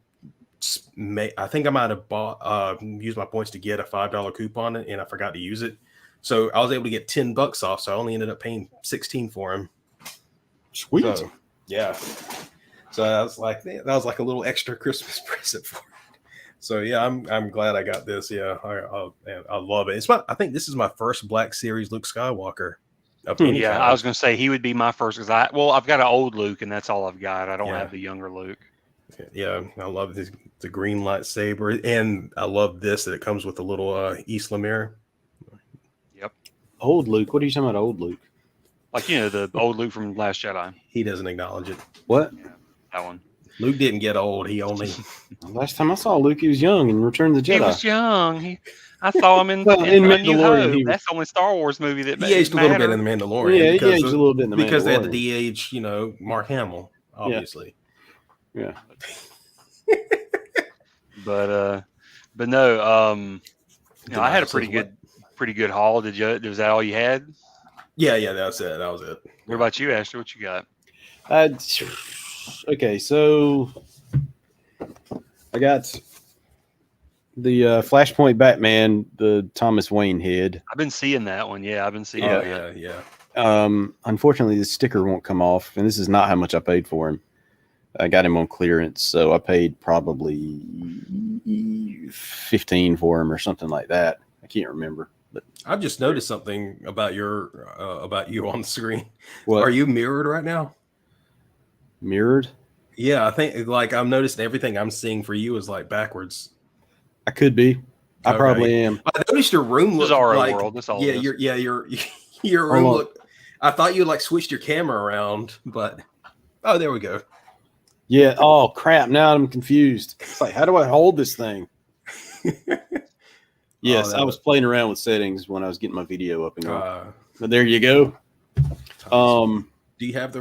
bought used my points to get a $5 coupon, and I forgot to use it. So I was able to get $10 off. So I only ended up paying 16 for him. Sweet. So, yeah. So I was like, that was like a little extra Christmas present for it. So yeah, I'm glad I got this. Yeah, I love it. I think this is my first Black Series Luke Skywalker. Yeah, I was going to say he would be my first because I've got an old Luke and that's all I've got. I don't have the younger Luke. Yeah, I love the green lightsaber, and I love this that it comes with a little Isla mirror. Yep. Old Luke. What are you talking about, old Luke? Like, the old Luke from Last Jedi. He doesn't acknowledge it. What? That one. Luke didn't get old. He only. Last time I saw Luke, he was young in Return of the Jedi. He was young. I saw him in, Well, in A New Mandalorian, Hope. That's the only Star Wars movie that He aged a little bit mattered. in the Mandalorian. Yeah, he because aged a little bit in the because they had to Mandalorian. de-age, Mark Hamill, obviously. Yeah. But no, I had a pretty good haul. Did you? Was that all you had? Yeah, that's it. That was it. What about you, Ashley? What you got? Okay, so I got the Flashpoint Batman, the Thomas Wayne head. I've been seeing that one. Yeah, I've been seeing Oh, that. yeah. Unfortunately, the sticker won't come off, and this is not how much I paid for him. I got him on clearance, so I paid probably $15 for him or something like that. I can't remember. But I've just noticed something about you on the screen. what? Are you mirrored right now? Mirrored? Yeah, I think like I'm noticing everything I'm seeing for you is like backwards. I could be. I Okay. probably am. I noticed your room looked Bizarro like world. That's all. yeah, it is. your room Hold on. looked. I thought you like switched your camera around, but oh, there we go. Yeah. Oh crap! Now I'm confused. It's like, how do I hold this thing? Yes, that I was playing around with settings when I was getting my video up and going. Do But there you go. you have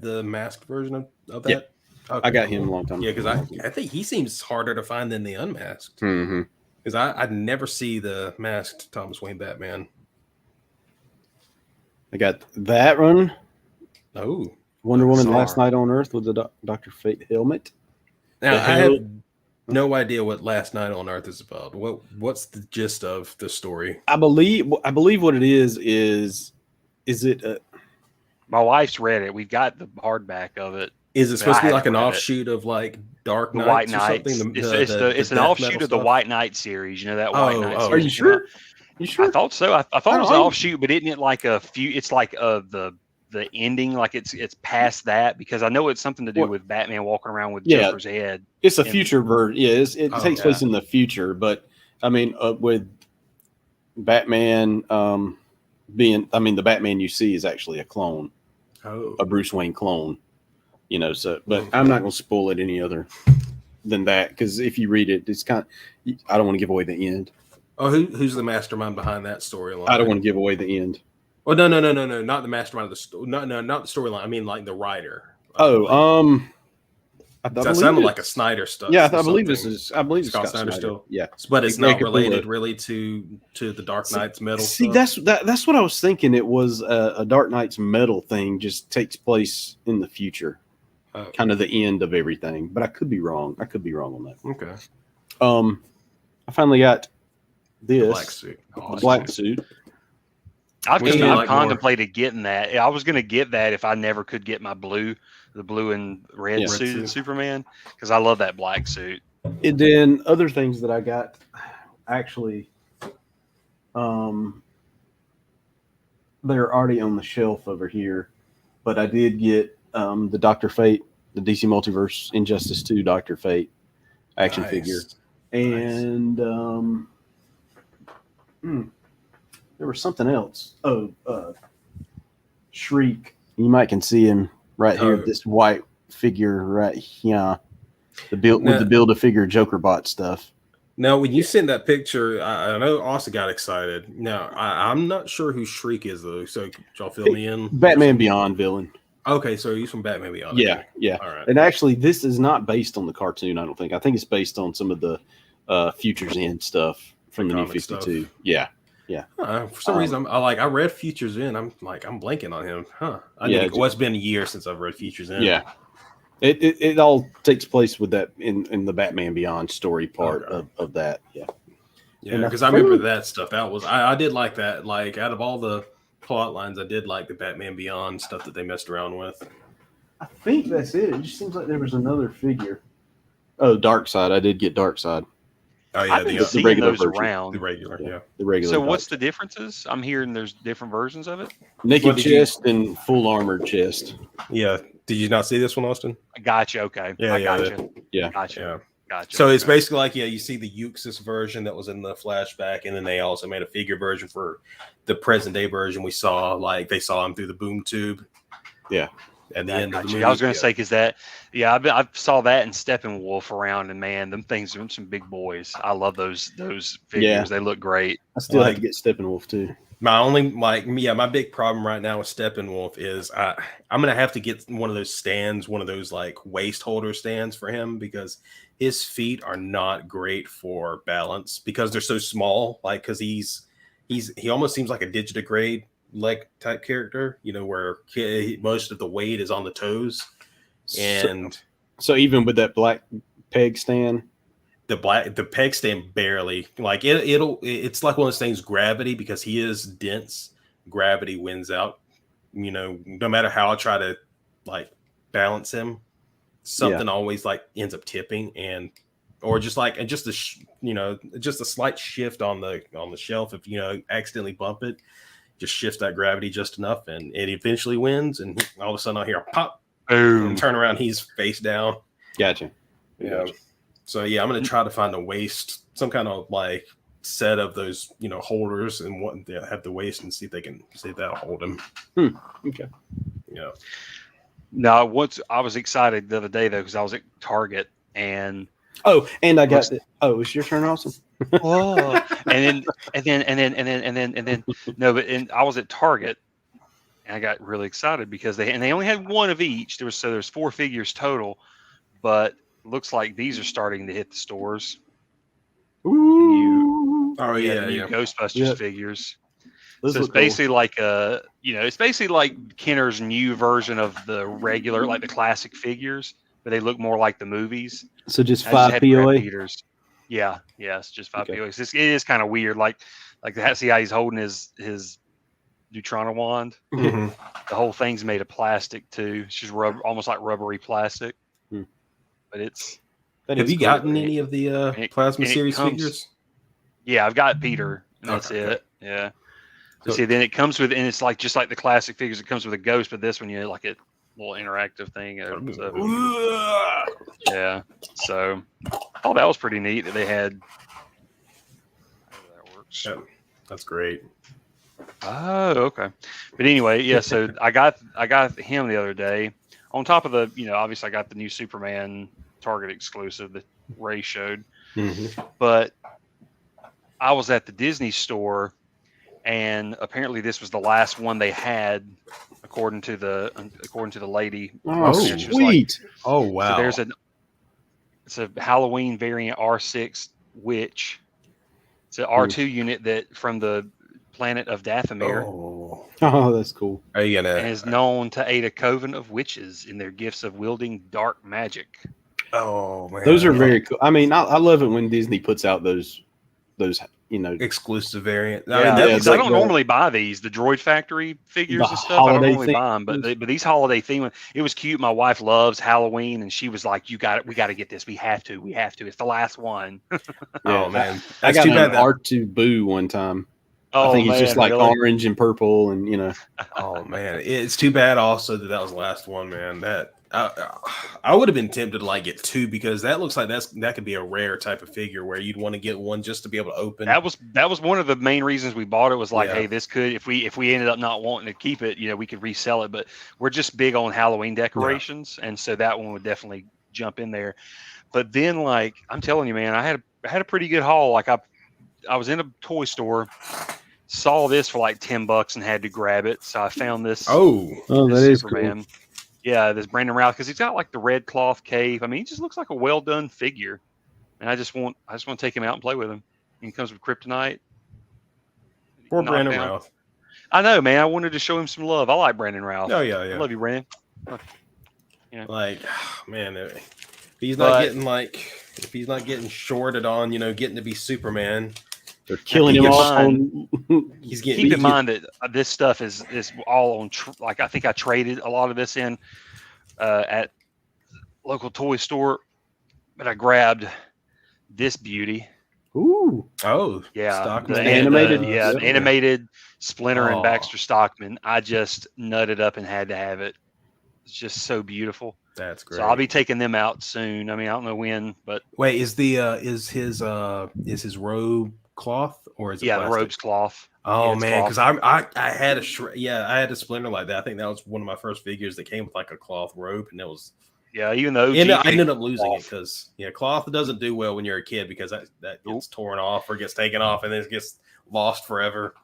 the masked version of that? Yeah. Okay. I got him a long time. Yeah, because I think he seems harder to find than the unmasked. Mm-hmm. Because I'd never see the masked Thomas Wayne Batman. I got that one. Oh, Wonder Woman Bizarre. Last Night on Earth with the Dr. Fate helmet. now The I hell- have no idea what Last Night on Earth is about. What's the gist of the story? I believe what it is it My wife's read it. We've got the hardback of it. Is it supposed to be I like an haven't read it. offshoot of like Dark The Knights White or Knights. something? It's an death offshoot metal of the stuff? White Knight series. You know that White Oh, Knight oh. series. Are you sure? You sure? I thought so. I thought it was an Oh. offshoot, but isn't it like a few? It's like the ending, like it's past that because I know it's something to do What? with Batman walking around with Yeah. Joker's head. It's a in- future version. Yeah, it Oh, takes place in the future, but I mean, with Batman the Batman you see is actually a clone, Oh, a Bruce Wayne clone. So, but I'm not going to spoil it any other than that because if you read it, it's kind of. I don't want to give away the end. who's the mastermind behind that storyline? I don't want to give away the end. Oh no, not the mastermind of the story. Not the storyline. I mean, like the writer. Oh, That sounded like a Snyder stuff. Yeah, I believe this is. I believe it's Scott Scott Snyder Snyder still. Yeah, but it's not related Capullo. really to the Dark Knight's metal. See, stuff. that's what I was thinking. It was a Dark Knight's metal thing. Just takes place in the future, kind of the end of everything. But I could be wrong. I could be wrong on that. Okay. I finally got this The black suit. the black suit. I've We need like contemplated getting that. I was going to get that if I never could get my the blue and red Yeah. suit in Superman, because I love that black suit. And then other things that I got, actually, they're already on the shelf over here. But I did get the Dr. Fate, the DC Multiverse Injustice 2 Dr. Fate action figure. And there was something else. Shriek. You might can see him right here. This white figure right here. With the Build-A-Figure Joker bot stuff. Now, when you sent that picture, I know Austin got excited. Now, I'm not sure who Shriek is, though. So, could y'all fill me in? Batman Beyond villain. Okay, so he's from Batman Beyond. Yeah, yeah. All right. And actually, this is not based on the cartoon, I don't think. I think it's based on some of the Futures End stuff from the New comic 52. stuff. Yeah. For some reason, I read Futures In. I'm blanking on him. It's been a year since I've read Futures In. Yeah. It all takes place with that in the Batman Beyond story part of that. Yeah. Yeah, because I remember that stuff. That was I did like that. Like out of all the plot lines, I did like the Batman Beyond stuff that they messed around with. I think that's it. It just seems like there was another figure. Oh, Darkseid. I did get Darkseid. Oh yeah, I've been the seeing regular those version. around. the regular. Yeah. The regular. So what's Darkseid. the differences? I'm hearing there's different versions of it. Naked What did you- chest and full armored chest? Yeah. Did you not see this one, Austin? I gotcha. Okay. Yeah, I yeah, gotcha. Yeah. Gotcha. Yeah. Gotcha. So it's Okay. basically like, you see the Euxis version that was in the flashback, and then they also made a figure version for the present day version we saw. Like they saw him through the boom tube. Yeah. At the end of the Gotcha. movie. I was going to say, because that, I saw that in Steppenwolf around, and man, them things are some big boys. I love those figures. Yeah. They look great. I still have Like- to get Steppenwolf too. my big problem right now with Steppenwolf is I'm gonna have to get one of those stands, one of those like waist holder stands for him, because his feet are not great for balance because they're so small. Like because he almost seems like a digitigrade leg type character, where most of the weight is on the toes, and So even with that black peg stand, the peg stand barely, like it's like one of those things, gravity, because he is dense, gravity wins out. No matter how I try to like balance him, something always like ends up tipping, or just a slight shift on the shelf. If accidentally bump it, just shifts that gravity just enough, and it eventually wins. And all of a sudden I hear a pop, Boom. turn around, he's face down. gotcha. Yeah. So yeah, I'm gonna try to find some kind of like set of those, holders, and what they have the waist, and see if that'll hold him. Okay. Yeah. No, I was excited the other day though, because I was at Target and Oh, and I got it. Oh, it's your turn, Austin. and then no, but I was at Target and I got really excited because they only had one of each. There's 4 figures total, but looks like these are starting to hit the stores. Ooh. Oh New yeah. Ghostbusters Yeah. figures. Those So it's look cool. basically it's basically like Kenner's new version of the regular, like the classic figures, but they look more like the movies. So just I 5 had to grab POA. Peters. Yeah, it's just 5 Okay. POA. It is kind of weird, like see how he's holding his Neutrona wand. Mhm. The whole thing's made of plastic too. It's just almost like rubbery plastic. Hmm. But it's Have you gotten any of the it- Plasma and it series comes- figures? yeah, I've got Peter, and that's Okay. it. Yeah. So So- see, then it comes with, and it's like just like the classic figures. It comes with a ghost, but this one you like a little interactive thing. So, yeah. So, that was pretty neat that they had. How that works. Yeah, that's great. Oh, okay. But anyway, yeah. So I got him the other day. On top of the, obviously I got the new Superman Target exclusive that Ray showed. Mm-hmm. But I was at the Disney store, and apparently this was the last one they had, according to the lady. Oh, She was like- sweet. Oh wow. So It's a Halloween variant R6 Witch. It's an R2 unit that from the planet of Dathomir. Oh, that's cool. Are you gonna? And is known to aid a coven of witches in their gifts of wielding dark magic. Oh man, Those are very cool. I mean, I love it when Disney puts out those exclusive variant. Yeah, I mean, I don't normally buy these, the Droid Factory figures and stuff. I don't normally buy them, but these holiday theme, it was cute. My wife loves Halloween, and she was like, we got to get this. We have to. It's the last one. Oh man, I got an R2 Boo one time. I think he's just like orange and purple, and Oh man, it's too bad also that was the last one, man. That I would have been tempted to like get two, because that looks like that could be a rare type of figure where you'd want to get one just to be able to open. That was one of the main reasons we bought it. Was like, hey, this could, if we ended up not wanting to keep it, we could resell it. But we're just big on Halloween decorations, and so that one would definitely jump in there. But then, like, I'm telling you, man, I had a pretty good haul. Like I was in a toy store, saw this for like $10 and had to grab it. So I found this. Oh, that is Superman. Cool. Yeah, this Brandon Routh, because he's got like the red cloth cape. I mean, he just looks like a well done figure, and I just want to take him out and play with him. He comes with kryptonite. Poor Brandon Routh. I know, man. I wanted to show him some love. I like Brandon Routh. Oh yeah. I love you, Brandon. Like, man, if he's not getting shorted on, getting to be Superman. They're killing him off. Keep in mind that this stuff is all on. Like, I think I traded a lot of this in at local toy store, but I grabbed this beauty. Ooh! Oh, yeah, Stockman. the animated, animated Splinter and Baxter Stockman. I just nutted up and had to have it. It's just so beautiful. That's great. So I'll be taking them out soon. I mean, I don't know when, but wait, is his robe cloth, or is it plastic? The robe's cloth. Oh man, because I had a Splinter like that. I think that was one of my first figures that came with like a cloth robe, and it was even though I ended up losing it because cloth doesn't do well when you're a kid, because that gets torn off or gets taken off and then it gets lost forever.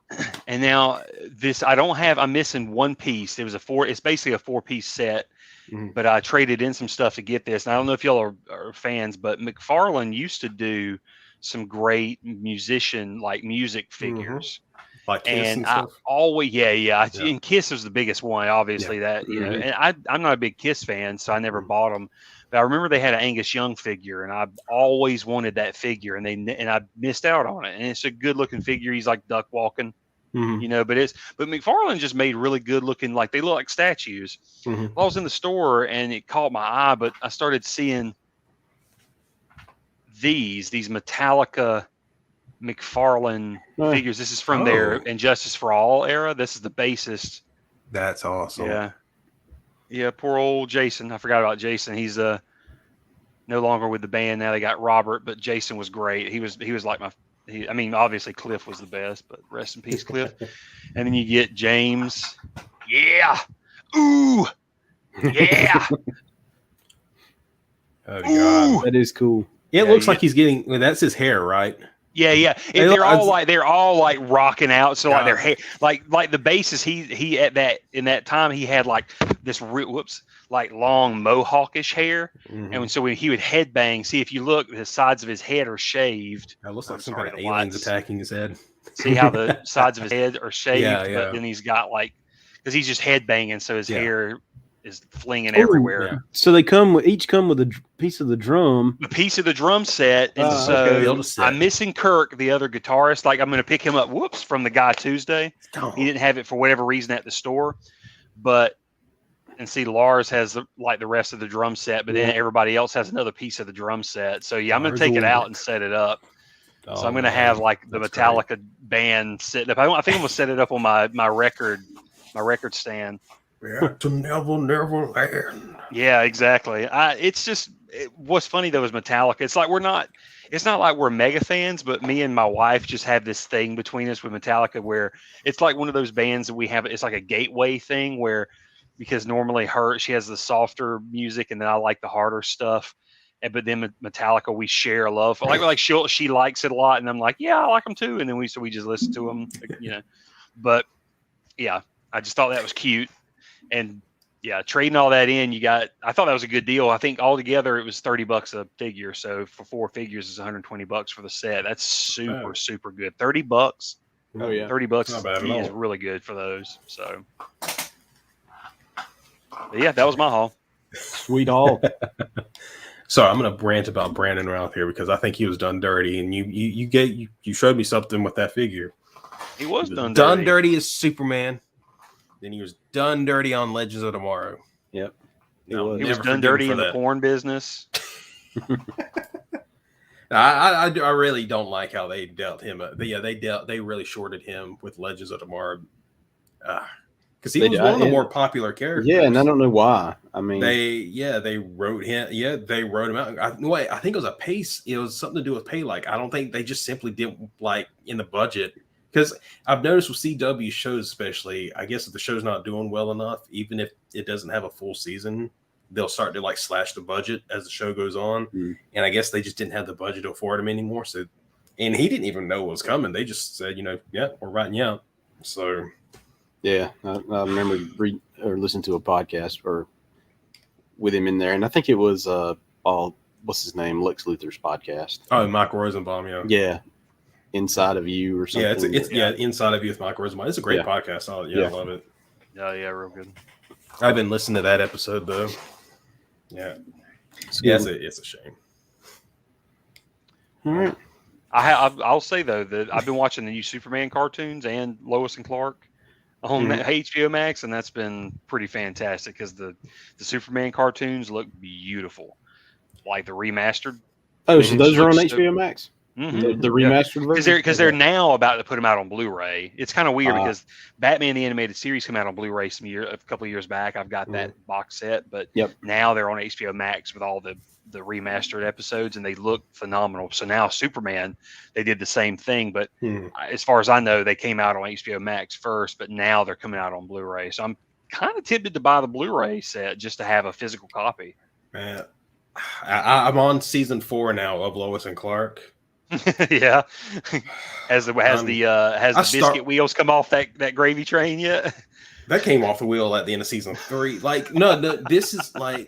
And now this I'm missing one piece. It's basically a 4-piece set. Mm-hmm. But I traded in some stuff to get this. And I don't know if y'all are fans, but McFarlane used to do some great music figures. Like Kiss and stuff? And Kiss was the biggest one, obviously. That and I'm not a big Kiss fan, so I never bought them. But I remember they had an Angus Young figure, and I always wanted that figure, and I missed out on it. And it's a good looking figure. He's like duck walking, but McFarlane just made really good looking, like they look like statues. Well, I was in the store and it caught my eye, but I started seeing these Metallica McFarlane figures. This is from their Injustice for All era. This is the bassist. That's awesome. Yeah, poor old Jason. I forgot about Jason. He's no longer with the band now. They got Robert, but Jason was great. He was like obviously Cliff was the best, but rest in peace, Cliff. And then you get James. Yeah. Ooh. Yeah. Oh God, that is cool. It looks like he's getting. That's his hair, right? Yeah. They're all like rocking out. So like their hair, like the basis. He in that time he had like this like long mohawkish hair, and so when he would headbang, see if you look, the sides of his head are shaved. It looks like some kind of aliens attacking his head. See how the sides of his head are shaved, but then he's got because he's just headbanging, so his hair is flinging everywhere. Yeah. So they each come with a piece of the drum. A piece of the drum set. And I'm missing Kirk, the other guitarist. Like, I'm going to pick him up, from the Guy Tuesday. He didn't have it for whatever reason at the store. And see, Lars has the rest of the drum set, but then everybody else has another piece of the drum set. So I'm going to take it out and set it up. So I'm going to have the Metallica band sitting up. I think I'm going to set it up on my record stand. Yeah, to never land. Yeah, exactly. What's funny though is Metallica. It's not like we're mega fans, but me and my wife just have this thing between us with Metallica where it's like one of those bands that we have. It's like a gateway thing where, because normally she has the softer music and then I like the harder stuff. But then Metallica, we share a love. Like she likes it a lot, and I'm like, yeah, I like them too. And then we just listen to them, But yeah, I just thought that was cute. And yeah, trading all that in, I thought that was a good deal. I think altogether it was $30 a figure. So for 4 figures is $120 for the set. That's super good. $30. Oh yeah, $30 not bad at is all. really good for those. So but yeah, that was my haul. sweet all. So I'm going to rant about Brandon Routh here because I think he was done dirty, and you showed me something with that figure. He was done dirty as Superman. Then he was done dirty on Legends of Tomorrow. Yep, He was never done forgive dirty him in for the that. porn business. I really don't like how they dealt him. They really shorted him with Legends of Tomorrow because he was one of the more popular characters. Yeah, and I don't know why. I mean, they wrote him. Yeah, they wrote him out. I think it was a pace. It was something to do with pay. Like I don't think they just simply didn't like in the budget. Because I've noticed with CW shows, especially, I guess if the show's not doing well enough, even if it doesn't have a full season, they'll start to like slash the budget as the show goes on. Mm. And I guess they just didn't have the budget to afford him anymore. So, and he didn't even know what was coming. They just said, yeah, we're writing you out. So, yeah, I remember listening to a podcast or with him in there, and I think it was what's his name, Lex Luthor's podcast. oh, Michael Rosenbaum, yeah. Yeah, Inside of You or something. Yeah, it's Inside of You with Michael Rosenbaum. It's a great podcast. I love it. Oh yeah, real good. I've been listening to that episode though. Yeah, it's a shame. All right. I'll say though that I've been watching the new Superman cartoons and Lois and Clark on HBO Max, and that's been pretty fantastic because the Superman cartoons look beautiful, like the remastered. Oh, so those are on Looks so- HBO Max. Mm-hmm. The remastered version. Because they're now about to put them out on Blu-ray. It's kind of weird because Batman the Animated Series came out on Blu-ray a couple of years back. I've got that box set, but now they're on HBO Max with all the remastered episodes, and they look phenomenal. So now Superman, they did the same thing, but as far as I know, they came out on HBO Max first, but now they're coming out on Blu-ray. So I'm kind of tempted to buy the Blu-ray set just to have a physical copy. Man, I'm on season 4 now of Lois and Clark. Yeah, has the biscuit wheels come off that gravy train yet? That came off the wheel at the end of season 3. Like, no, this is like,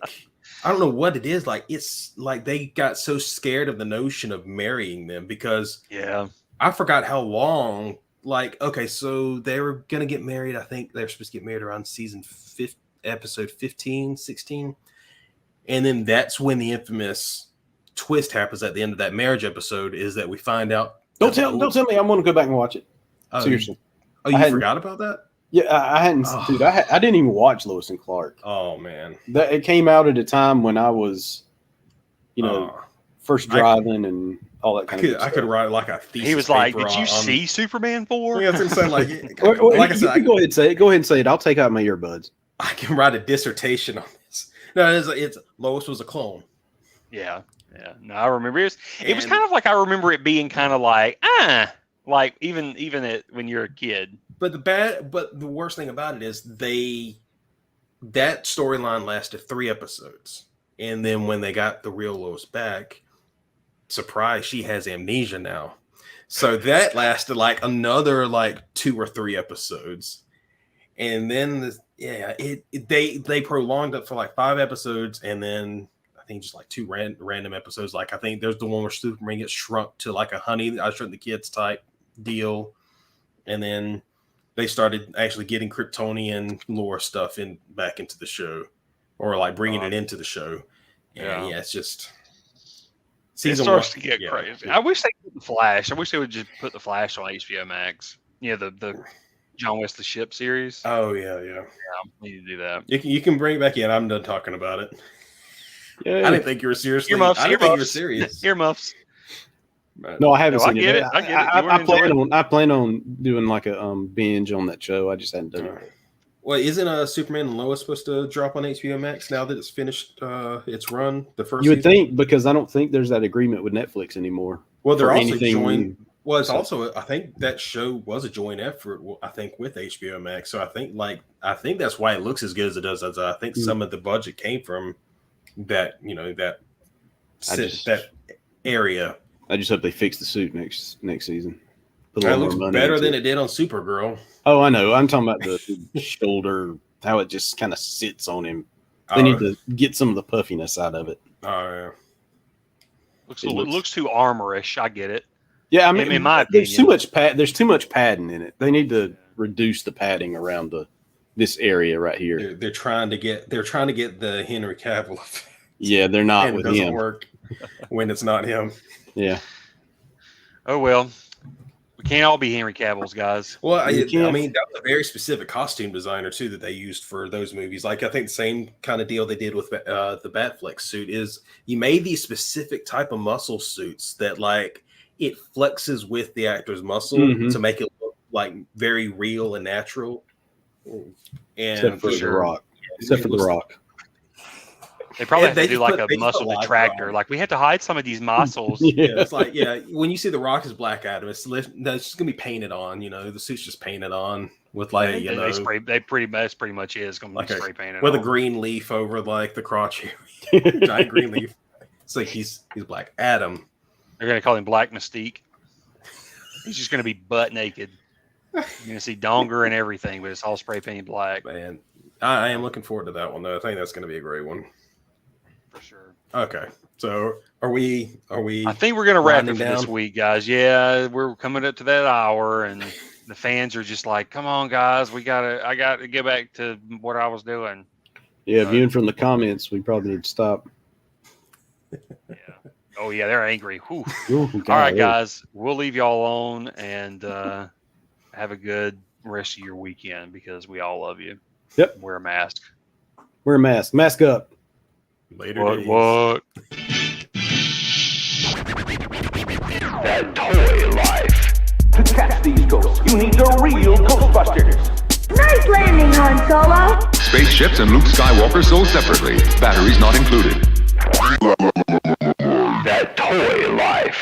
I don't know what it is. Like, it's like they got so scared of the notion of marrying them because I forgot how long. Like, okay, so they were gonna get married. I think they were supposed to get married around season 5, episode 15, 16, and then that's when the infamous twist happens at the end of that marriage episode is that we find out. Don't tell me. I'm going to go back and watch it. Seriously. You forgot about that? Yeah, I hadn't. Dude, I didn't even watch Lois and Clark. Oh man, it came out at a time when I was, first driving and all that kind of stuff. I could write like a thesis. He was like, "Did you see Superman 4?" Yeah, I was gonna say like, like I said, go ahead and say it. Go ahead and say it. I'll take out my earbuds. I can write a dissertation on this. No, it's Lois was a clone. Yeah. Yeah, no, I remember it was kind of like I remember it being kind of like like even when you're a kid. But the worst thing about it is that storyline lasted 3 episodes, and then when they got the real Lois back, surprise, she has amnesia now. So that lasted like another like 2 or 3 episodes, and then they prolonged it for like 5 episodes, and then. I think just like 2 random episodes. Like I think there's the one where Superman gets shrunk to like a Honey I Shrunk the Kids type deal, and then they started actually getting Kryptonian lore stuff back into the show, or like bringing it into the show. And it's just season 1 starts to get crazy. I wish they put the Flash. I wish they would just put the Flash on HBO Max. Yeah, the John West the Ship series. Oh yeah. We need to do that. You can bring it back in. I'm done talking about it. Yeah. I didn't think you were serious. Earmuffs. I didn't think you were serious. Earmuffs. No, I haven't seen it. I get it. I plan on doing like a binge on that show. I just hadn't done it. Well, isn't Superman and Lois supposed to drop on HBO Max now that it's finished its run? The first you would season? think, because I don't think there's that agreement with Netflix anymore. Well, they're also anything joined. Well, it's also I think that show was a joint effort. I think with HBO Max, so I think that's why it looks as good as it does. As I think some of the budget came from that that area. I just hope they fix the suit next season. It looks better than it did on Supergirl. Oh, I know. I'm talking about the shoulder how it just kind of sits on him. They need to get some of the puffiness out of it. Oh yeah. Looks too armorish. I get it. Yeah, I mean, in my there's opinion. There's too much padding in it. They need to reduce the padding around this area right here. They're trying to get the Henry Cavill effect. Yeah, they're not And it with doesn't him. work when it's not him. Yeah. Oh well, we can't all be Henry Cavill's guys. Well, I can't- mean, that was a very specific costume designer too that they used for those movies. Like, I think the same kind of deal they did with the Batfleck suit is you made these specific type of muscle suits that like it flexes with the actor's muscle Mhm. to make it look like very real and natural. And Except for sure. the Rock. Except for the Rock. They probably Yeah, have they to do just like put- a they just muscle put live detractor. Rock. Like we have to hide some of these muscles. yeah, it's like when you see the Rock as Black Adam, it's just gonna be painted on. You know, the suit's just painted on with like They pretty much is going to Like be a- spray painted with a on. green leaf over like the crotch area, giant green leaf. It's like he's Black Adam. They're going to call him Black Mystique. He's just going to be butt naked. You're going to see donger and everything, but it's all spray painted black Man, I am looking forward to that one though. I think that's going to be a great one. for sure. Okay, so are we? I think we're going to wrap it winding for this down? week, guys. Yeah, we're coming up to that hour, and the fans are just like, "Come on, guys, I got to get back to what I was doing." Yeah, viewing from the comments, we probably need to stop. Yeah. Oh yeah, they're angry. Whew. Ooh, All right, golly. guys, we'll leave y'all alone and have a good rest of your weekend because we all love you. Yep. Wear a mask. Wear a mask. Mask up. Later. days. What? That toy life. To catch these ghosts, you need the real Ghostbusters. Nice landing, Han Solo. Spaceships and Luke Skywalker sold separately. Batteries not included. That toy life.